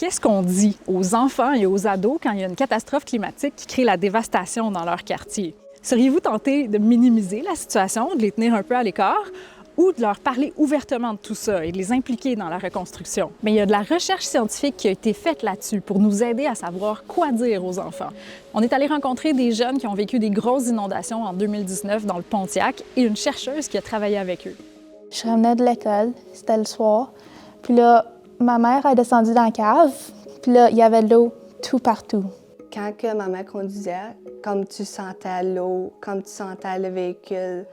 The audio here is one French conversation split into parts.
Qu'est-ce qu'on dit aux enfants et aux ados quand il y a une catastrophe climatique qui crée la dévastation dans leur quartier? Seriez-vous tenté de minimiser la situation, de les tenir un peu à l'écart, ou de leur parler ouvertement de tout ça et de les impliquer dans la reconstruction? Mais il y a de la recherche scientifique qui a été faite là-dessus pour nous aider à savoir quoi dire aux enfants. On est allé rencontrer des jeunes qui ont vécu des grosses inondations en 2019 dans le Pontiac et une chercheuse qui a travaillé avec eux. Je revenais de l'école, c'était le soir, puis là, ma mère est descendue dans la cave, puis là, il y avait de l'eau tout partout. Quand que ma mère conduisait, comme tu sentais l'eau, comme tu sentais le véhicule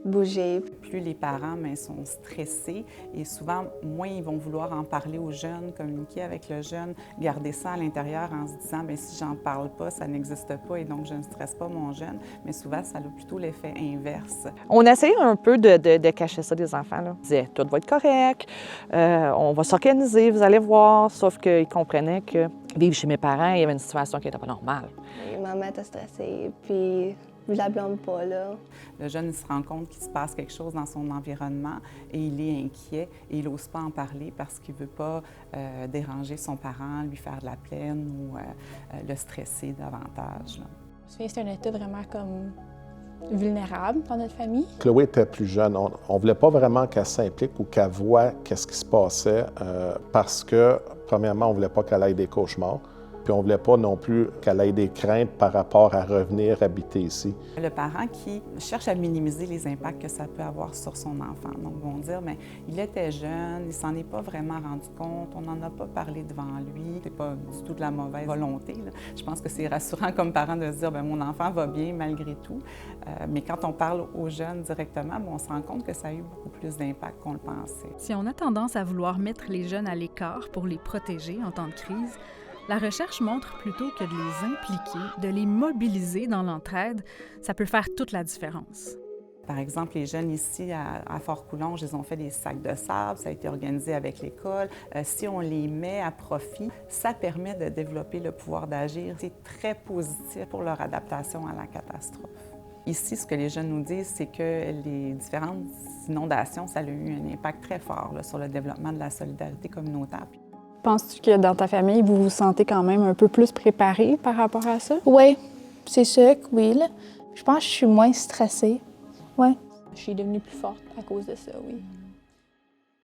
bouger. Plus les parents sont stressés et souvent, moins ils vont vouloir en parler aux jeunes, communiquer avec le jeune, garder ça à l'intérieur en se disant bien, si j'en parle pas, ça n'existe pas et donc je ne stresse pas mon jeune. Mais souvent, ça a plutôt l'effet inverse. On essayait un peu de cacher ça des enfants. Là. Ils disaient tout va être correct, on va s'organiser, vous allez voir. Sauf qu'ils comprenaient que vivre chez mes parents, il y avait une situation qui n'était pas normale. Et maman était stressée, puis je la blâme pas, là. Le jeune il se rend compte qu'il se passe quelque chose dans son environnement et il est inquiet et il n'ose pas en parler parce qu'il ne veut pas déranger son parent, lui faire de la peine ou le stresser davantage. Là. Je me souviens, c'était un état vraiment comme vulnérable dans notre famille. Chloé était plus jeune. On ne voulait pas vraiment qu'elle s'implique ou qu'elle voie qu'est-ce qui se passait parce que, premièrement, on ne voulait pas qu'elle ait des cauchemars. Puis on ne voulait pas non plus qu'elle ait des craintes par rapport à revenir habiter ici. Le parent qui cherche à minimiser les impacts que ça peut avoir sur son enfant. Donc, vont dire, mais il était jeune, il ne s'en est pas vraiment rendu compte, on n'en a pas parlé devant lui. C'est pas du tout de la mauvaise volonté. Là. Je pense que c'est rassurant comme parent de se dire, bien, mon enfant va bien malgré tout. Mais quand on parle aux jeunes directement, on se rend compte que ça a eu beaucoup plus d'impact qu'on le pensait. Si on a tendance à vouloir mettre les jeunes à l'écart pour les protéger en temps de crise, la recherche montre plutôt que de les impliquer, de les mobiliser dans l'entraide, ça peut faire toute la différence. Par exemple, les jeunes ici à Fort-Coulonge, ils ont fait des sacs de sable, ça a été organisé avec l'école. Si on les met à profit, ça permet de développer le pouvoir d'agir. C'est très positif pour leur adaptation à la catastrophe. Ici, ce que les jeunes nous disent, c'est que les différentes inondations, ça a eu un impact très fort là, sur le développement de la solidarité communautaire. Penses-tu que dans ta famille, vous vous sentez quand même un peu plus préparé par rapport à ça? Oui, c'est sûr que oui. Là. Je pense que je suis moins stressée. Oui. Je suis devenue plus forte à cause de ça, oui.